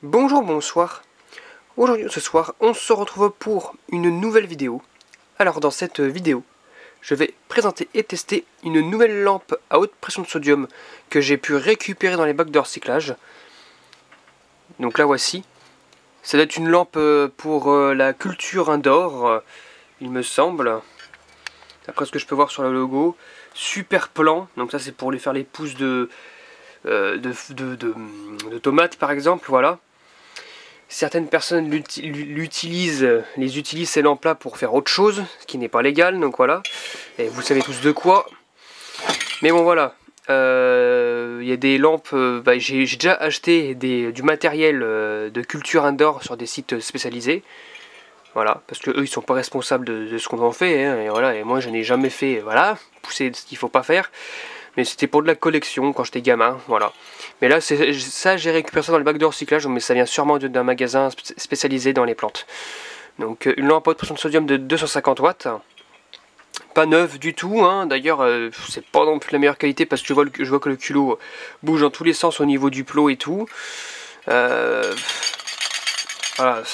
Bonjour, bonsoir. Aujourd'hui, ce soir, on se retrouve pour une nouvelle vidéo. Alors, dans cette vidéo, je vais présenter et tester une nouvelle lampe à haute pression de sodium que j'ai pu récupérer dans les bacs de recyclage. Donc la voici. Ça doit être une lampe pour la culture indoor, il me semble. D'après ce que je peux voir sur le logo. Super plan, donc ça c'est pour lui faire les pousses de tomates par exemple, voilà. Certaines personnes utilisent ces lampes-là pour faire autre chose, ce qui n'est pas légal, donc voilà. Et vous savez tous de quoi. Mais bon, voilà. Il y a des lampes, j'ai déjà acheté du matériel de culture indoor sur des sites spécialisés. Voilà, parce que eux ils sont pas responsables de ce qu'on en fait, hein, et voilà, et moi je n'ai jamais fait, voilà, pousser ce qu'il faut pas faire. Mais c'était pour de la collection quand j'étais gamin, voilà. Mais là, ça j'ai récupéré ça dans le bac de recyclage, mais ça vient sûrement d'un magasin spécialisé dans les plantes. Donc une lampe à haute pression de sodium de 250 watts. Pas neuve du tout, hein. D'ailleurs c'est pas non plus la meilleure qualité parce que je vois que le culot bouge dans tous les sens au niveau du plot et tout. Voilà,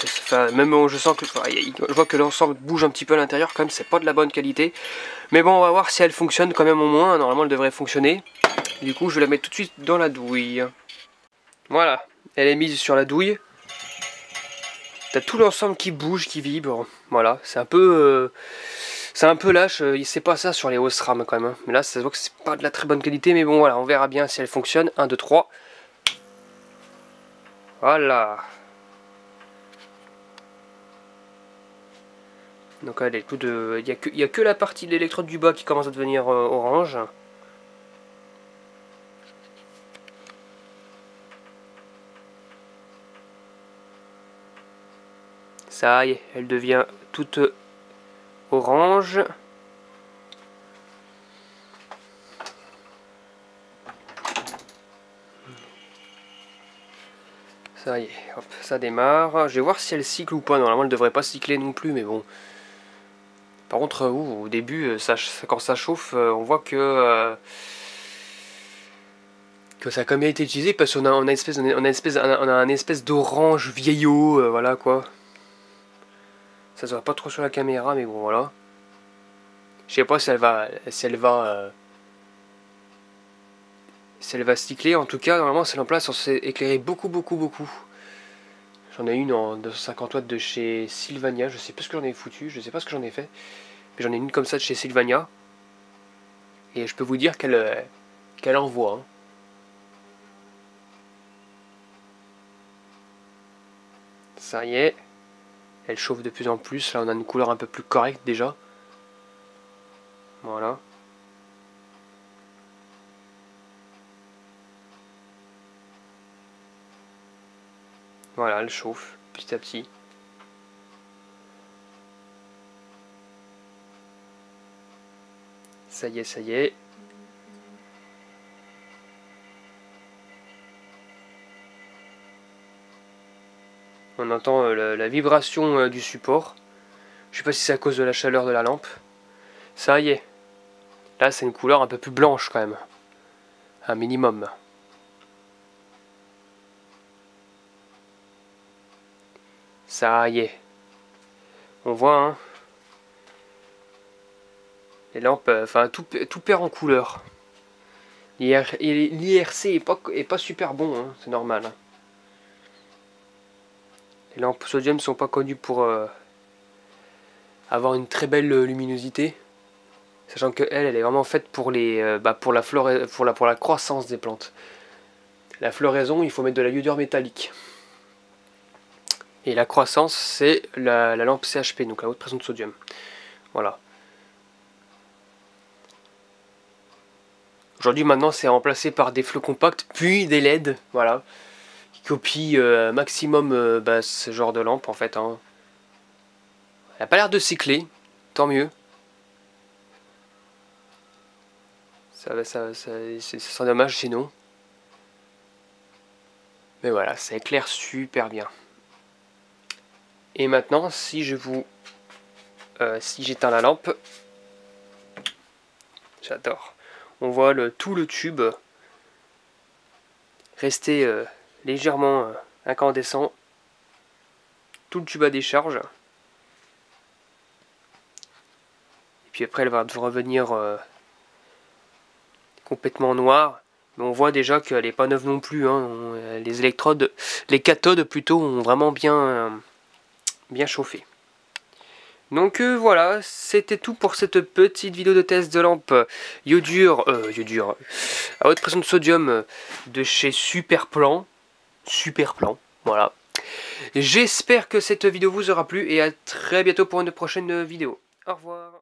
même je sens que je vois que l'ensemble bouge un petit peu à l'intérieur, quand même c'est pas de la bonne qualité. Mais bon, on va voir si elle fonctionne quand même au moins, normalement elle devrait fonctionner. Du coup je vais la mettre tout de suite dans la douille. Voilà, elle est mise sur la douille. T'as tout l'ensemble qui bouge, qui vibre. Voilà, c'est un peu lâche, c'est pas ça sur les Osram quand même. Hein. Mais là ça se voit que c'est pas de la très bonne qualité, mais bon voilà, on verra bien si elle fonctionne. 1, 2, 3. Voilà. Donc elle est tout de... Il n'y a que la partie de l'électrode du bas qui commence à devenir orange. Ça y est, elle devient toute orange. Ça y est, hop, ça démarre. Je vais voir si elle cycle ou pas. Normalement, elle devrait pas cycler non plus, mais bon. Par contre, au début, quand ça chauffe, on voit que ça a quand même été utilisé parce qu'on a un espèce d'orange vieillot, voilà quoi. Ça se voit pas trop sur la caméra, mais bon, voilà. Je sais pas si elle va cycler. En tout cas, normalement, celle en place, on s'est éclairé beaucoup. J'en ai une en 250 watts de chez Sylvania. Je sais pas ce que j'en ai foutu, je sais pas ce que j'en ai fait. Mais j'en ai une comme ça de chez Sylvania. Et je peux vous dire qu'elle envoie. Hein. Ça y est. Elle chauffe de plus en plus. Là, on a une couleur un peu plus correcte déjà. Voilà. Voilà, elle chauffe petit à petit. Ça y est, ça y est. On entend la vibration du support. Je sais pas si c'est à cause de la chaleur de la lampe. Ça y est. Là, c'est une couleur un peu plus blanche quand même. Un minimum. Ça y est. On voit, hein. Les lampes, enfin, tout perd en couleur. L'IRC est pas super bon, hein, c'est normal. Hein. Les lampes sodium sont pas connues pour avoir une très belle luminosité. Sachant que elle est vraiment faite pour pour la croissance des plantes. La floraison, il faut mettre de la iodure métallique. Et la croissance, c'est la lampe CHP, donc la haute pression de sodium. Voilà. Aujourd'hui, maintenant, c'est remplacé par des flots compacts, puis des LED, voilà, qui copient maximum ce genre de lampe, en fait. Hein. Elle n'a pas l'air de cycler, tant mieux. Ça serait dommage sinon. Mais voilà, ça éclaire super bien. Et maintenant, si j'éteins la lampe, j'adore. On voit tout le tube rester légèrement incandescent. Tout le tube à décharge. Et puis après elle va revenir complètement noire. Mais on voit déjà qu'elle n'est pas neuve non plus. Hein. Les électrodes, les cathodes plutôt, ont vraiment bien chauffé. Donc voilà, c'était tout pour cette petite vidéo de test de lampe iodure à haute pression de sodium de chez Superplan. Voilà. J'espère que cette vidéo vous aura plu et à très bientôt pour une prochaine vidéo. Au revoir.